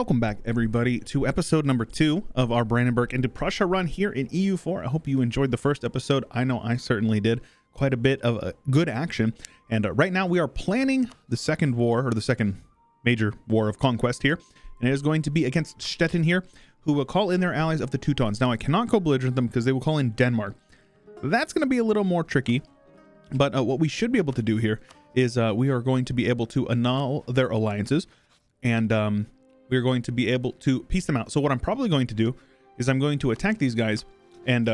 Welcome back, everybody, to episode number 2 of our Brandenburg into Prussia run here in EU4. I hope you enjoyed the first episode. I know I certainly did. Quite a bit of good action. And right now we are planning the second war, or the second major war of conquest here. And it is going to be against Stettin here, who will call in their allies of the Teutons. Now, I cannot co-belligerent them because they will call in Denmark. That's going to be a little more tricky. But what we should be able to do here is we are going to be able to annul their alliances. And we're going to be able to piece them out. So what I'm probably going to do is I'm going to attack these guys and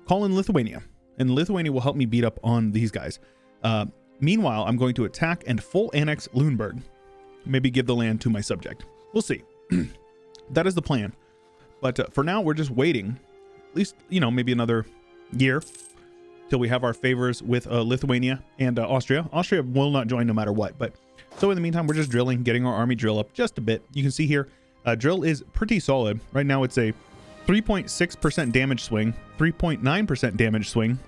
call in Lithuania. And Lithuania will help me beat up on these guys. Meanwhile, I'm going to attack and full annex Luneburg. Maybe give the land to my subject. We'll see. That is the plan. But for now, we're just waiting. At least, you know, maybe another year till we have our favors with Lithuania and Austria. Austria will not join no matter what. But so in the meantime, we're just drilling, getting our army drill up just a bit. You can see here, drill is pretty solid. Right now, it's a 3.6% damage swing, 3.9% damage swing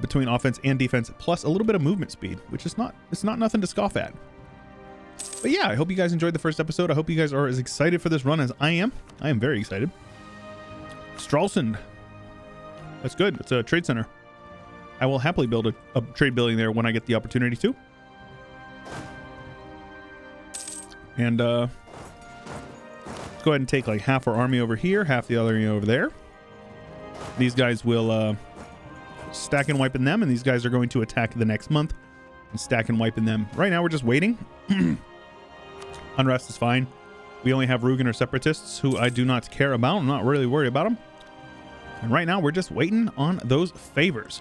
between offense and defense, plus a little bit of movement speed, which is it's not nothing to scoff at. But yeah, I hope you guys enjoyed the first episode. I hope you guys are as excited for this run as I am. I am very excited. Stralsund. That's good. It's a trade center. I will happily build a trade building there when I get the opportunity to. And let's go ahead and take like half our army over here, half the other over there. These guys will stack and wiping them, and these guys are going to attack the next month and stack and wiping them. Right now, we're just waiting. Unrest is fine. We only have Rugen or separatists, who I do not care about. I'm not really worried about them. And right now, we're just waiting on those favors.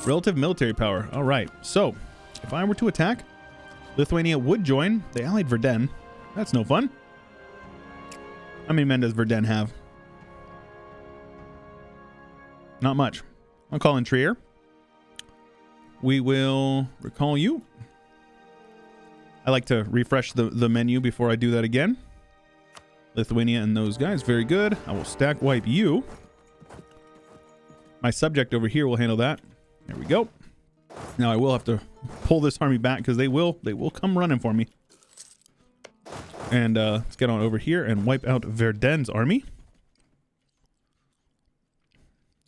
Relative military power. All right. So if I were to attack, Lithuania would join the allied Verdun. That's no fun. How many men does Verdun have? Not much. I'll call in Trier. We will recall you. I like to refresh the menu before I do that again. Lithuania and those guys. Very good. I will stack wipe you. My subject over here will handle that. There we go. Now I will have to pull this army back because they will come running for me. And let's get on over here and wipe out Verdun's army.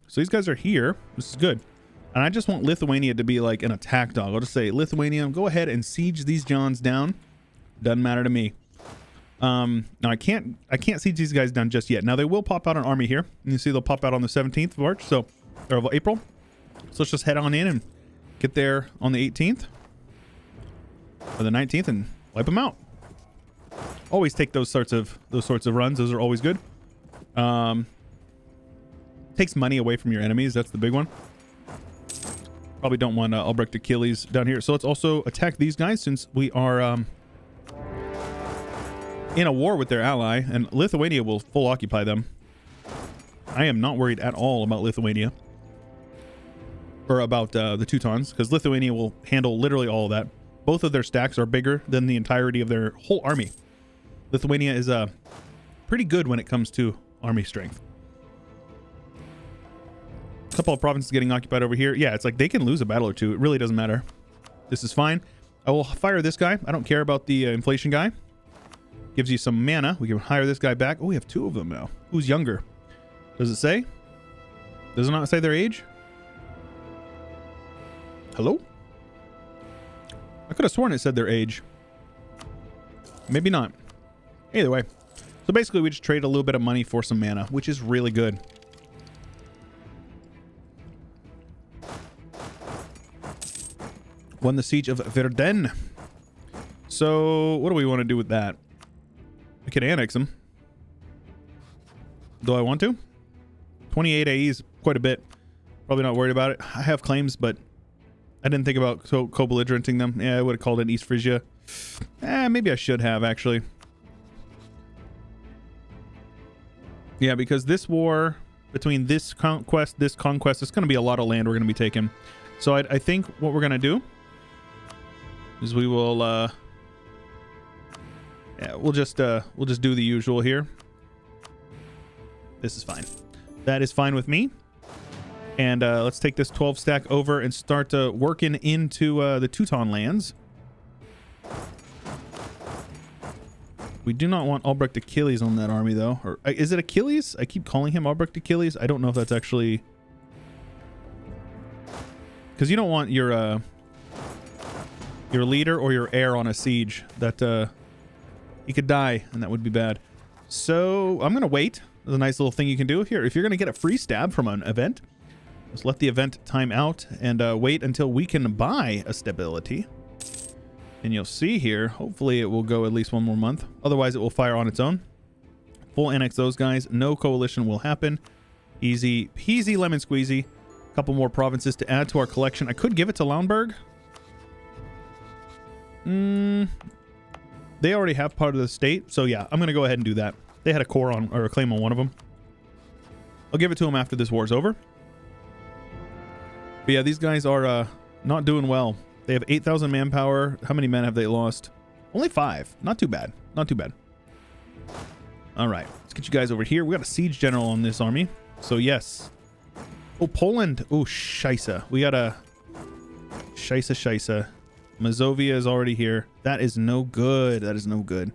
So these guys are here. This is good. And I just want Lithuania to be like an attack dog. I'll just say, Lithuania, go ahead and siege these Johns down. Doesn't matter to me. Now I can't siege these guys down just yet. Now they will pop out an army here. You see they'll pop out on the 17th of March, or of April. So let's just head on in and get there on the 18th or the 19th and wipe them out. Always take those sorts of runs. Those are always good. Takes money away from your enemies. That's the big one. Probably don't want Albrecht Achilles down here. So let's also attack these guys since we are in a war with their ally, and Lithuania will full occupy them. I am not worried at all about Lithuania. Or about the Teutons, because Lithuania will handle literally all of that. Both of their stacks are bigger than the entirety of their whole army. Lithuania is pretty good when it comes to army strength. A couple of provinces getting occupied over here. Yeah, it's like they can lose a battle or two. It really doesn't matter. This is fine. I will fire this guy. I don't care about the inflation guy. Gives you some mana. We can hire this guy back. Oh, we have 2 of them now. Who's younger? Does it say? Does it not say their age? Hello? I could have sworn it said their age. Maybe not. Either way. So basically we just trade a little bit of money for some mana, which is really good. Won the siege of Verdun. So what do we want to do with that? We can annex them. Do I want to? 28 AE is quite a bit. Probably not worried about it. I have claims, but I didn't think about co-belligerenting them. Yeah, I would have called it East Frisia. Maybe I should have, actually. Yeah, because this war, between this conquest, it's going to be a lot of land we're going to be taking. So I think what we're going to do is we will, yeah, we'll just do the usual here. This is fine. That is fine with me. And let's take this 12 stack over and start working into the Teuton lands. We do not want Albrecht Achilles on that army, though. Or is it Achilles? I keep calling him Albrecht Achilles. I don't know if that's actually... Because you don't want your leader or your heir on a siege. That he could die, and that would be bad. So I'm going to wait. There's a nice little thing you can do here. If you're going to get a free stab from an event, just let the event time out and wait until we can buy a stability. And you'll see here, hopefully it will go at least one more month. Otherwise, it will fire on its own. Full annex those guys. No coalition will happen. Easy peasy lemon squeezy. A couple more provinces to add to our collection. I could give it to Luneburg. They already have part of the state. So yeah, I'm going to go ahead and do that. They had a core on, or a claim on one of them. I'll give it to them after this war's over. But yeah, these guys are not doing well. They have 8,000 manpower. How many men have they lost? Only 5. Not too bad. Not too bad. All right. Let's get you guys over here. We got a siege general on this army. So yes. Oh, Poland. Oh, Scheisse. We got a Scheisse. Mazovia is already here. That is no good. That is no good.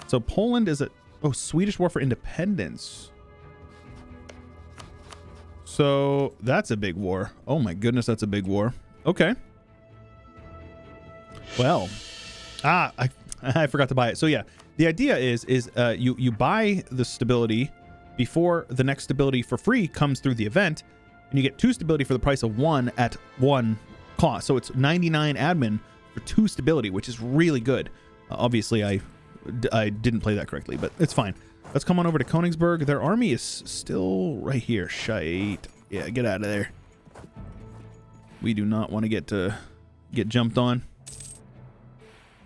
So Poland is a... Oh, Swedish War for Independence. So that's a big war. Oh my goodness, that's a big war. Okay. Well, I forgot to buy it. So yeah, the idea is you buy the stability before the next stability for free comes through the event, and you get 2 stability for the price of 1 at 1 cost. So it's 99 admin for 2 stability, which is really good. Obviously, I didn't play that correctly, but it's fine. Let's come on over to Königsberg. Their army is still right here. Shite. Yeah, get out of there. We do not want to get jumped on.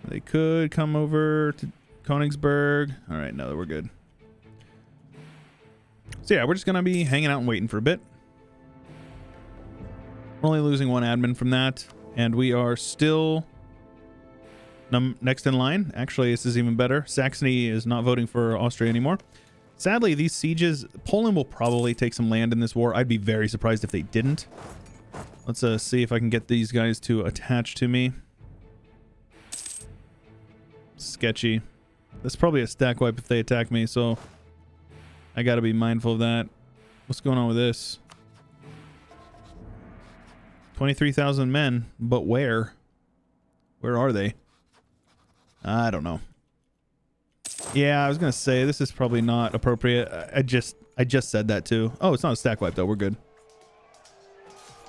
They could come over to Königsberg. All right, no, we're good. So yeah, we're just going to be hanging out and waiting for a bit. We're only losing 1 admin from that, and we are still... next in line. Actually, this is even better. Saxony is not voting for Austria anymore. Sadly, these sieges, Poland will probably take some land in this war. I'd be very surprised if they didn't. Let's see if I can get these guys to attach to me. Sketchy. That's probably a stack wipe if they attack me, so I got to be mindful of that. What's going on with this? 23,000 men, but where? Where are they? I don't know. Yeah, I was gonna say this is probably not appropriate. I just said that too. Oh, it's not a stack wipe though. We're good.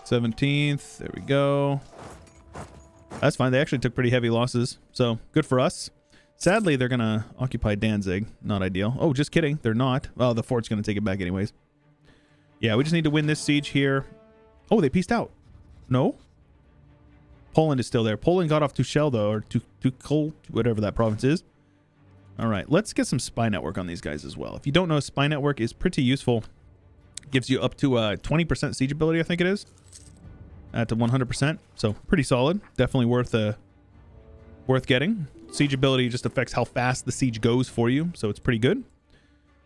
17th. There we go. That's fine. They actually took pretty heavy losses, so good for us. Sadly, they're gonna occupy Danzig. Not ideal. Oh, just kidding. They're not. Oh, the fort's gonna take it back anyways. Yeah, we just need to win this siege here. Oh, they pieced out. No. Poland is still there. Poland got off Tuchel, though, or Tuchel, whatever that province is. All right, let's get some spy network on these guys as well. If you don't know, spy network is pretty useful. It gives you up to 20% siege ability, I think it is, at 100%. So pretty solid. Definitely worth getting. Siege ability just affects how fast the siege goes for you, so it's pretty good.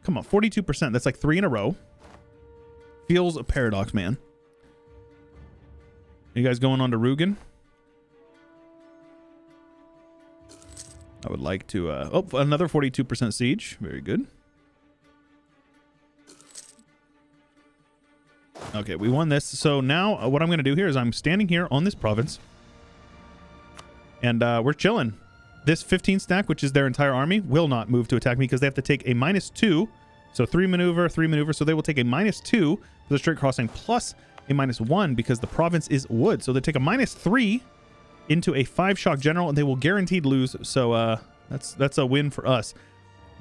Come on, 42%. That's like 3 in a row. Feels a paradox, man. You guys going on to Rugen? I would like to... oh, another 42% siege. Very good. Okay, we won this. So now what I'm going to do here is I'm standing here on this province. And we're chilling. This 15 stack, which is their entire army, will not move to attack me because they have to take a -2. So 3 maneuver, 3 maneuver. So they will take a -2 for the straight crossing plus a -1 because the province is wood. So they take a -3 into a 5 shock general, and they will guaranteed lose. So that's a win for us.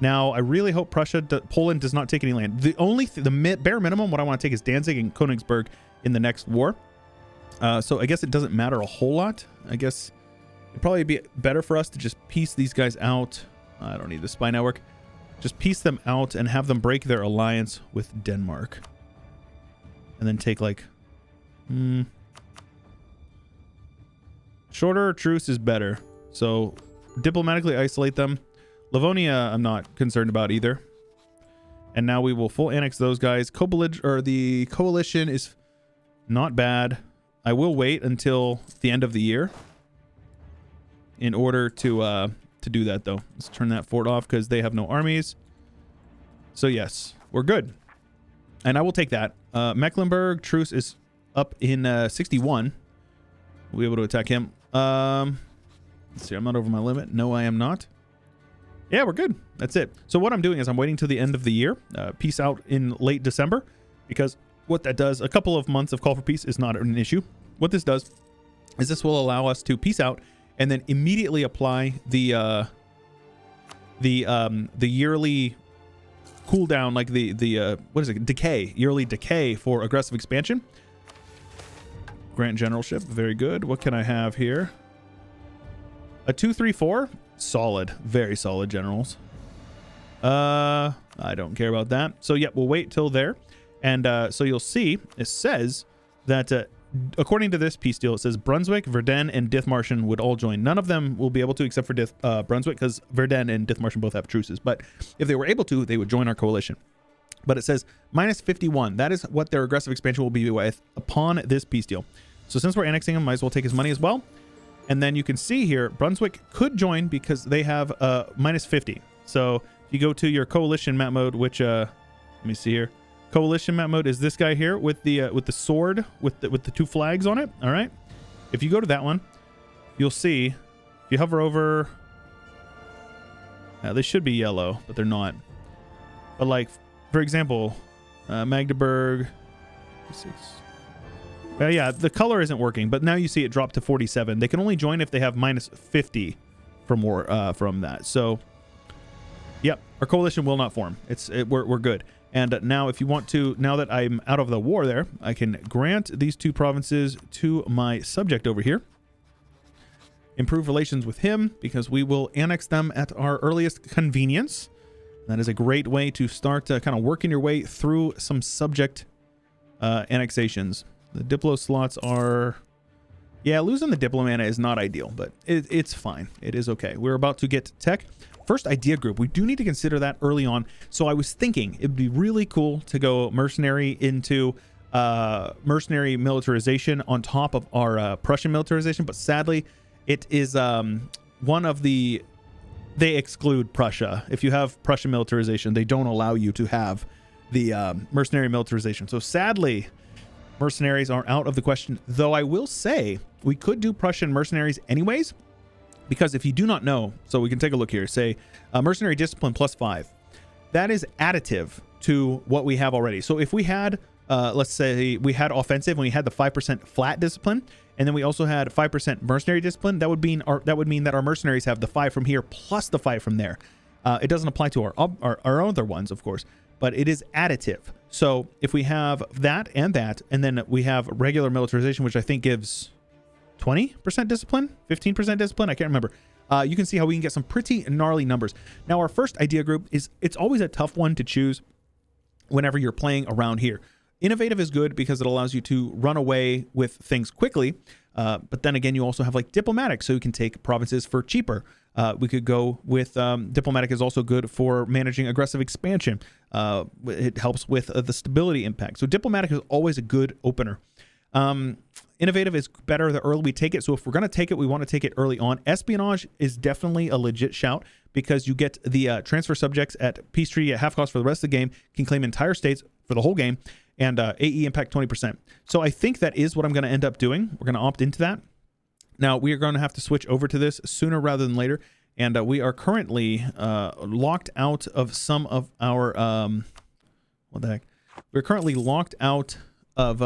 Now I really hope Poland does not take any land. The only the bare minimum what I want to take is Danzig and Königsberg in the next war. So I guess it doesn't matter a whole lot. I guess it'd probably be better for us to just piece these guys out. I don't need the spy network. Just piece them out and have them break their alliance with Denmark, and then take like shorter truce is better. So diplomatically isolate them. Livonia, I'm not concerned about either. And now we will full annex those guys. The coalition is not bad. I will wait until the end of the year in order to to do that, though. Let's turn that fort off because they have no armies. So, yes, we're good. And I will take that. Mecklenburg truce is up in 61. We'll be able to attack him. Let's see. I'm not over my limit. No, I am not. Yeah, we're good. That's it. So what I'm doing is I'm waiting till the end of the year. Peace out in late December. Because what that does, a couple of months of call for peace is not an issue. What this does is this will allow us to peace out and then immediately apply the yearly cooldown, like the what is it? Decay, yearly decay for aggressive expansion. Grant generalship, very good. What can I have here? A 2-3-4, solid, very solid generals. I don't care about that. So yeah, we'll wait till there, and so you'll see it says that according to this peace deal, it says Brunswick, Verdun, and Dithmarschen would all join. None of them will be able to except for Brunswick, because Verdun and Dithmarschen both have truces. But if they were able to, they would join our coalition. But it says minus 51. That is what their aggressive expansion will be with upon this peace deal. So since we're annexing them, might as well take his money as well. And then you can see here, Brunswick could join because they have minus 50. So if you go to your coalition map mode, which let me see here. Coalition map mode is this guy here with the sword with the two flags on it. All right. If you go to that one, you'll see if you hover over. They should be yellow, but they're not. But like, for example, Magdeburg. Yeah, the color isn't working, but now you see it drop to 47. They can only join if they have minus 50 from that. So, yep, our coalition will not form. We're good. And now if you want to, now that I'm out of the war there, I can grant these two provinces to my subject over here. Improve relations with him because we will annex them at our earliest convenience. That is a great way to start kind of working your way through some subject annexations. The Diplo slots are... Yeah, losing the Diplomana is not ideal, but it's fine. It is okay. We're about to get tech. First idea group. We do need to consider that early on. So I was thinking it'd be really cool to go mercenary into mercenary militarization on top of our Prussian militarization, but sadly it is one of the... They exclude Prussia. If you have Prussian militarization, they don't allow you to have the mercenary militarization. So sadly, mercenaries are out of the question, though I will say we could do Prussian mercenaries anyways, because if you do not know, so we can take a look here, say mercenary discipline +5. That is additive to what we have already. So if we had, let's say we had offensive and we had the 5% flat discipline, and then we also had 5% mercenary discipline, that would mean that our mercenaries have the 5 from here plus the 5 from there. It doesn't apply to our other ones, of course, but it is additive. So if we have that, and then we have regular militarization, which I think gives 20% discipline, 15% discipline, I can't remember. You can see how we can get some pretty gnarly numbers. Now, our first idea group it's always a tough one to choose whenever you're playing around here. Innovative is good because it allows you to run away with things quickly. But then again, you also have like diplomatic, so you can take provinces for cheaper. We could go with diplomatic is also good for managing aggressive expansion. It helps with the stability impact. So diplomatic is always a good opener. Innovative is better the early we take it. So if we're going to take it, we want to take it early on. Espionage is definitely a legit shout because you get the transfer subjects at peace treaty at half cost for the rest of the game, can claim entire states for the whole game, and AE impact 20%. So I think that is what I'm going to end up doing. We're going to opt into that. Now, we are going to have to switch over to this sooner rather than later. And we are currently locked out of some of our... what the heck? We're currently locked out of...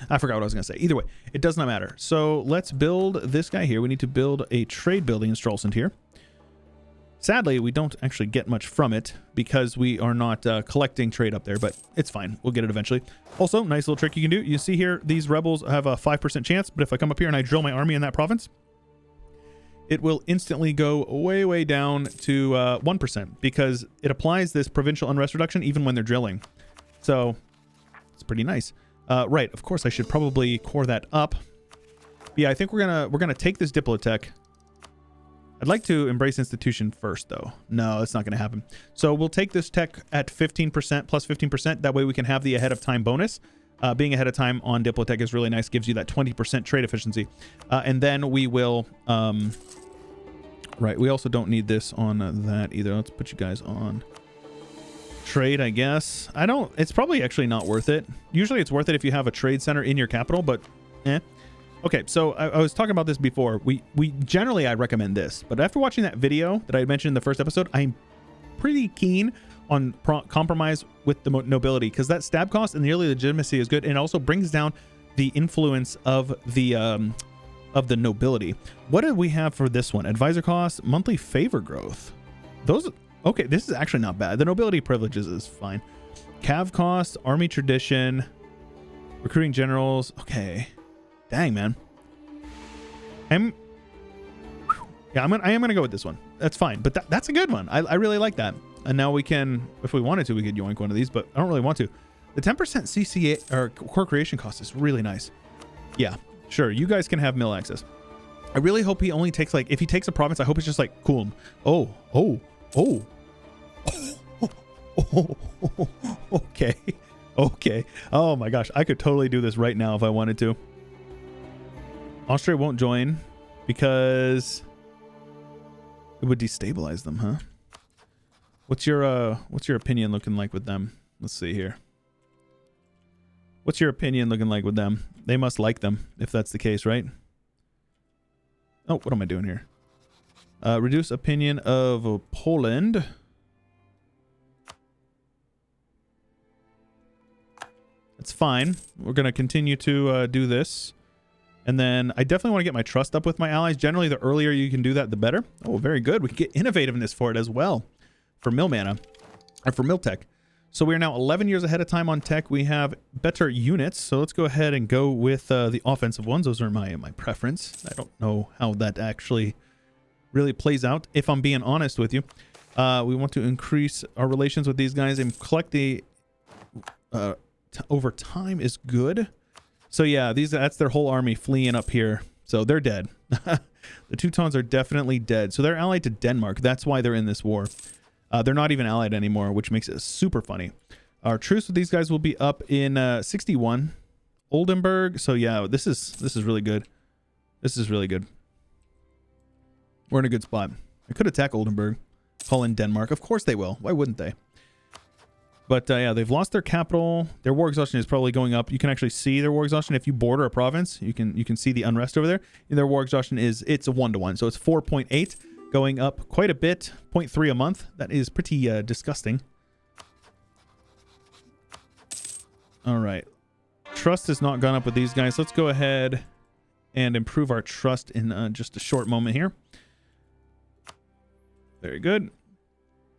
I forgot what I was going to say. Either way, it does not matter. So let's build this guy here. We need to build a trade building in Stralsund here. Sadly, we don't actually get much from it because we are not collecting trade up there, but it's fine. We'll get it eventually. Also, nice little trick you can do. You see here, these rebels have a 5% chance, but if I come up here and I drill my army in that province, it will instantly go way, way down to 1% because it applies this provincial unrest reduction even when they're drilling. So it's pretty nice. Right, of course I should probably core that up. Yeah, I think we're gonna take this Diplotech. I'd like to embrace institution first, though. No, it's not going to happen. So we'll take this tech at 15%, plus 15%. That way we can have the ahead of time bonus. Being ahead of time on Diplotech is really nice. Gives you that 20% trade efficiency. And then we will Right, we also don't need this on that either. Let's put you guys on trade, I guess. It's probably actually not worth it. Usually it's worth it if you have a trade center in your capital, but Okay, so I was talking about this before. We generally, I recommend this, but after watching that video that I mentioned in the first episode, I'm pretty keen on compromise with the nobility, because that stab cost and the early legitimacy is good, and it also brings down the influence of the nobility. What do we have for this one? Advisor cost, monthly favor growth. Those, okay, this is actually not bad. The nobility privileges is fine. Cav cost, army tradition, recruiting generals. Okay, dang, man. I am gonna go with this one. That's fine, but that's a good one. I really like that. And now we can, if we wanted to, we could yoink one of these, but I don't really want to. The 10% CCA or core creation cost is really nice. Yeah, sure. You guys can have mill access. I really hope he only takes, like, if he takes a province, I hope it's just like, cool. Okay. Okay. Oh my gosh. I could totally do this right now if I wanted to. Austria won't join because it would destabilize them, huh? What's your opinion looking like with them? Let's see here. What's your opinion looking like with them? They must like them if that's the case, right? Oh, what am I doing here? Reduce opinion of Poland. That's fine. We're going to continue to do this. And then I definitely want to get my trust up with my allies. Generally, the earlier you can do that, the better. Oh, very good. We can get innovativeness for it as well. For mill mana. Or for mill tech. So we are now 11 years ahead of time on tech. We have better units. So let's go ahead and go with the offensive ones. Those are my preference. I don't know how that actually really plays out, if I'm being honest with you. We want to increase our relations with these guys and collect the... over time is good. So yeah, that's their whole army fleeing up here. So they're dead. The Teutons are definitely dead. So they're allied to Denmark. That's why they're in this war. They're not even allied anymore, which makes it super funny. Our truce with these guys will be up in 61. Oldenburg. So yeah, this is really good. This is really good. We're in a good spot. I could attack Oldenburg. Call in Denmark. Of course they will. Why wouldn't they? But yeah, they've lost their capital. Their war exhaustion is probably going up. You can actually see their war exhaustion if you border a province. You can see the unrest over there. Their war exhaustion it's a 1-to-1, so it's 4.8, going up quite a bit. 0.3 a month. That is pretty disgusting. All right, trust has not gone up with these guys. Let's go ahead and improve our trust in just a short moment here. Very good.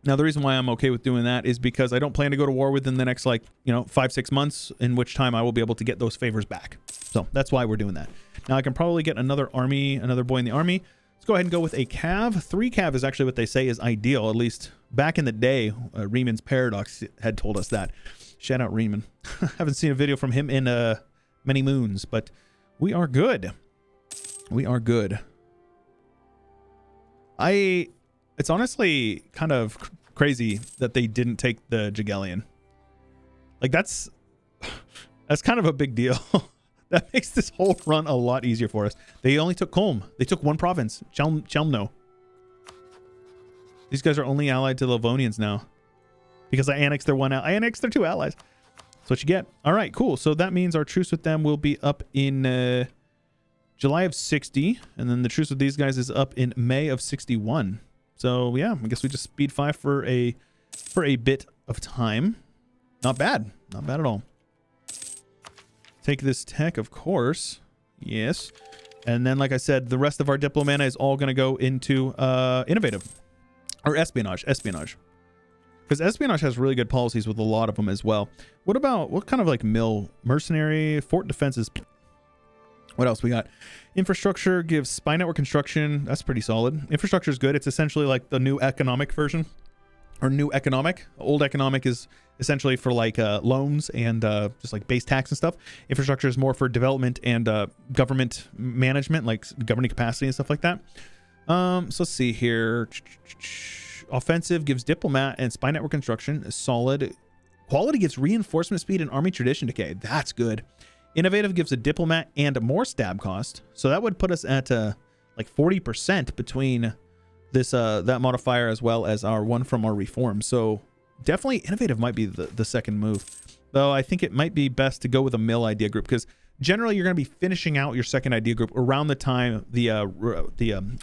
Now, the reason why I'm okay with doing that is because I don't plan to go to war within the next, 5-6 months, in which time I will be able to get those favors back. So that's why we're doing that. Now, I can probably get another boy in the army. Let's go ahead and go with a cav. 3 cav is actually what they say is ideal, at least back in the day. Riemann's Paradox had told us that. Shout out Riemann. Haven't seen a video from him in many moons, but we are good. We are good. It's honestly kind of crazy that they didn't take the Jagellion. Like, that's kind of a big deal. That makes this whole run a lot easier for us. They only took Kulm. They took one province, Chelmno. These guys are only allied to the Livonians now because I annexed their I annexed their 2 allies. That's what you get. All right, cool. So that means our truce with them will be up in July of 60, and then the truce with these guys is up in May of 61. So yeah, I guess we just speed 5 for a bit of time. Not bad. Not bad at all. Take this tech, of course. Yes. And then, like I said, the rest of our diplomana is all going to go into innovative. Or espionage. Espionage. Because espionage has really good policies with a lot of them as well. What kind of mercenary, fort defenses? What else we got? Infrastructure gives spy network construction. That's pretty solid. Infrastructure is good. It's essentially like the new economic version, or new economic. Old economic is essentially for loans and just like base tax and stuff. Infrastructure is more for development and government management, like governing capacity and stuff like that. So let's see here. Offensive gives diplomat and spy network construction. Solid. Quality gives reinforcement speed and army tradition decay. That's good. Innovative gives a diplomat and more stab cost. So that would put us at like 40% between this that modifier as well as our one from our reform. So definitely innovative might be the second move, though I think it might be best to go with a mill idea group, because generally you're going to be finishing out your second idea group around the time the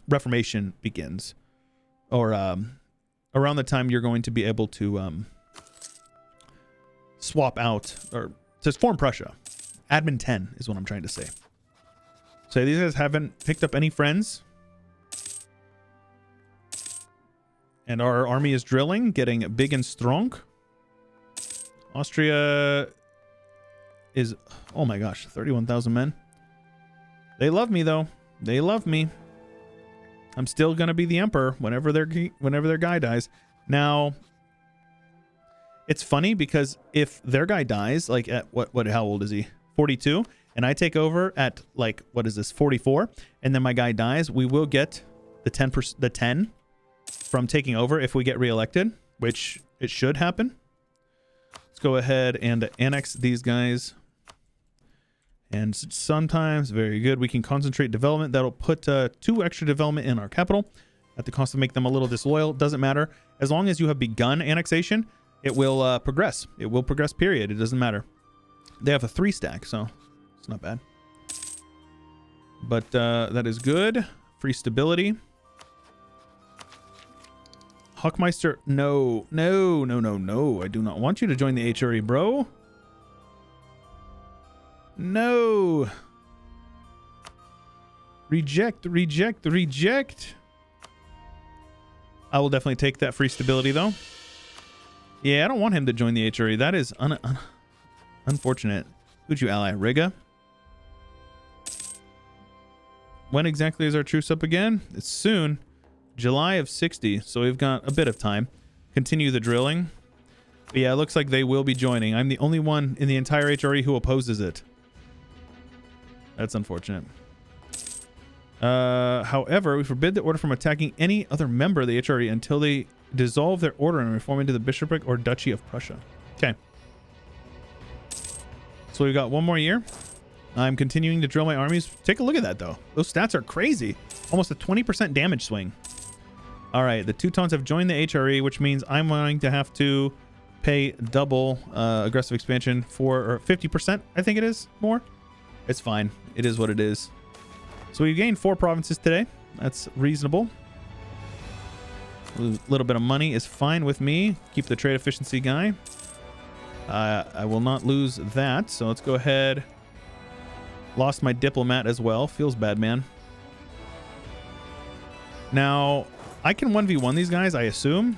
Reformation begins, or around the time you're going to be able to swap out or to form Prussia. Admin 10 is what I'm trying to say. So these guys haven't picked up any friends. And our army is drilling, getting big and strong. Austria is, oh my gosh, 31,000 men. They love me though. They love me. I'm still gonna be the emperor whenever their guy dies. Now, it's funny because if their guy dies, like at how old is he? 42, and I take over at like, what is this, 44, and then my guy dies, we will get the 10 from taking over if we get reelected, which it should happen. Let's go ahead and annex these guys. And sometimes, very good, we can concentrate development. That'll put 2 extra development in our capital at the cost of make them a little disloyal. Doesn't matter. As long as you have begun annexation, it will progress. It will progress, period. It doesn't matter. They have a 3 stack, so it's not bad. But that is good. Free stability. Hockmeister, no. I do not want you to join the HRE, bro. No. Reject. I will definitely take that free stability, though. Yeah, I don't want him to join the HRE. That is unfortunate. Who'd you ally? Riga? When exactly is our truce up again? It's soon. July of 60, so we've got a bit of time. Continue the drilling. But yeah, it looks like they will be joining. I'm the only one in the entire HRE who opposes it. That's unfortunate. However, we forbid the order from attacking any other member of the HRE until they dissolve their order and reform into the bishopric or duchy of Prussia. Okay. So we've got 1 more year. I'm continuing to drill my armies. Take a look at that, though. Those stats are crazy. Almost a 20% damage swing. All right, the Teutons have joined the HRE, which means I'm going to have to pay double aggressive expansion for, or 50%, I think it is, more. It's fine. It is what it is. So we gained 4 provinces today. That's reasonable. A little bit of money is fine with me. Keep the trade efficiency guy. I will not lose that, so let's go ahead. Lost my diplomat as well. Feels bad, man. Now, I can 1v1 these guys, I assume.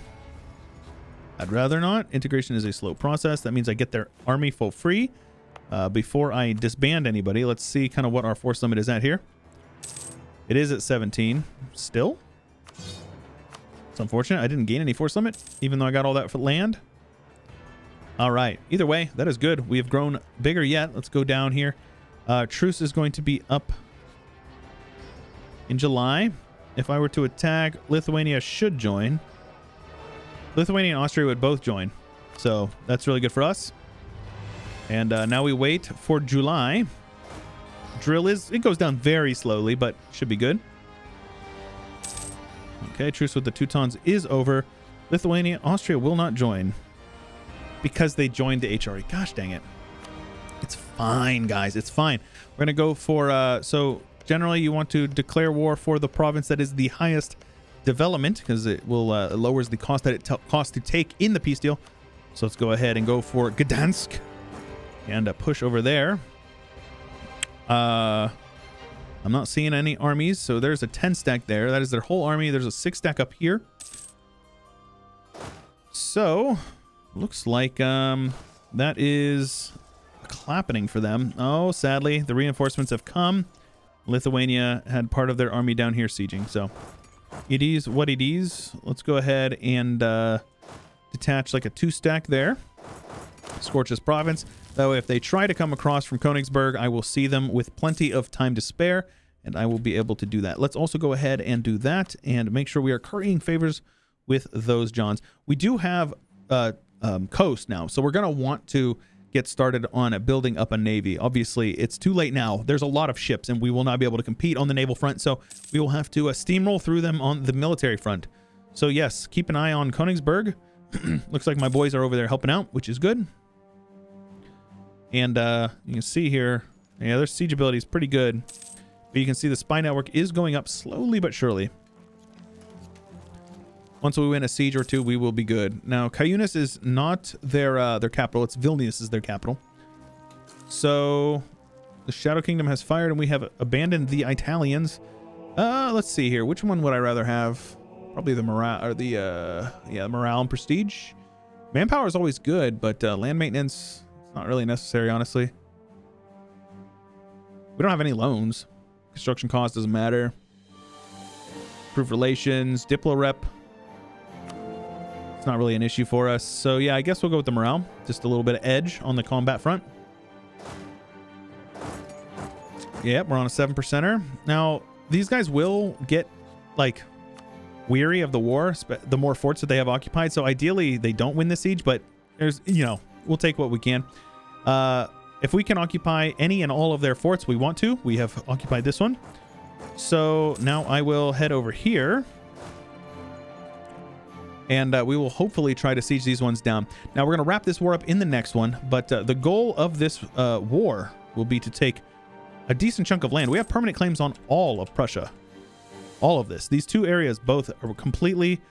I'd rather not. Integration is a slow process. That means I get their army for free before I disband anybody. Let's see kind of what our force limit is at here. It is at 17 still. It's unfortunate. I didn't gain any force limit, even though I got all that for land. All right. Either way, that is good. We have grown bigger yet. Let's go down here. Truce is going to be up in July. If I were to attack, Lithuania should join. Lithuania and Austria would both join. So that's really good for us. And now we wait for July. Drill it goes down very slowly, but should be good. Okay, truce with the Teutons is over. Lithuania, Austria will not join because they joined the HRE. Gosh dang it. It's fine, guys. It's fine. We're going to go for... so generally, you want to declare war for the province that is the highest development because it will lowers the cost that it costs to take in the peace deal. So let's go ahead and go for Gdansk and push over there. I'm not seeing any armies, so there's a 10 stack there. That is their whole army. There's a 6 stack up here. So looks like that is clapping for them. Oh, sadly, the reinforcements have come. Lithuania had part of their army down here sieging, so it is what it is. Let's go ahead and detach like a 2 stack there. Scorch this province. Though if they try to come across from Königsberg, I will see them with plenty of time to spare, and I will be able to do that. Let's also go ahead and do that and make sure we are currying favors with those Johns. We do have coast now, so we're going to want to get started on building up a navy. Obviously, it's too late now. There's a lot of ships, and we will not be able to compete on the naval front, so we will have to steamroll through them on the military front. So yes, keep an eye on Königsberg. Looks like my boys are over there helping out, which is good. And you can see here, yeah, their siege ability is pretty good. But you can see the spy network is going up slowly but surely. Once we win a siege or two, we will be good. Now, Kaunas is not their capital. It's Vilnius is their capital. So the Shadow Kingdom has fired, and we have abandoned the Italians. Let's see here. Which one would I rather have? Probably the morale, or the morale and prestige. Manpower is always good, but land maintenance, it's not really necessary, honestly. We don't have any loans. Construction cost doesn't matter. Improve relations, Diplo rep. It's not really an issue for us. So yeah, I guess we'll go with the morale. Just a little bit of edge on the combat front. Yep, we're on a 7%er. Now, these guys will get, like, weary of the war, the more forts that they have occupied. So ideally, they don't win the siege, but there's, you know, we'll take what we can. If we can occupy any and all of their forts we want to, we have occupied this one. So now I will head over here. And we will hopefully try to siege these ones down. Now, we're going to wrap this war up in the next one. But the goal of this war will be to take a decent chunk of land. We have permanent claims on all of Prussia. All of this. These two areas both are completely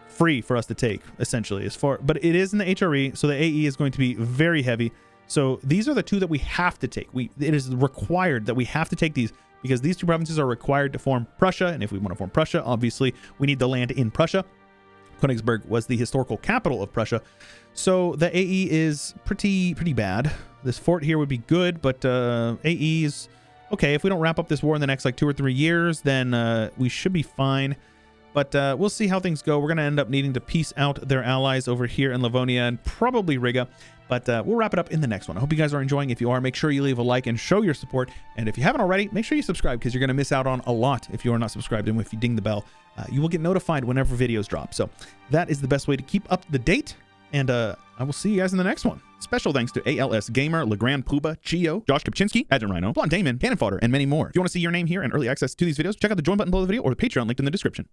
free for us to take, essentially. But it is in the HRE, so the AE is going to be very heavy. So these are the two that we have to take. It is required that we have to take these, because these two provinces are required to form Prussia. And if we want to form Prussia, obviously, we need the land in Prussia. Königsberg was the historical capital of Prussia. So the AE is pretty bad. This fort here would be good, but AE is okay. If we don't wrap up this war in the next like 2 or 3 years, then we should be fine. But we'll see how things go. We're going to end up needing to peace out their allies over here in Livonia and probably Riga. But we'll wrap it up in the next one. I hope you guys are enjoying. If you are, make sure you leave a like and show your support. And if you haven't already, make sure you subscribe, because you're going to miss out on a lot if you are not subscribed. And if you ding the bell, you will get notified whenever videos drop. So that is the best way to keep up to date. And I will see you guys in the next one. Special thanks to ALS Gamer, Legrand Puba, Chio, Josh Kopczynski, Adrian Rhino, Blonde Damon, Cannon Fodder, and many more. If you want to see your name here and early access to these videos, check out the join button below the video or the Patreon linked in the description.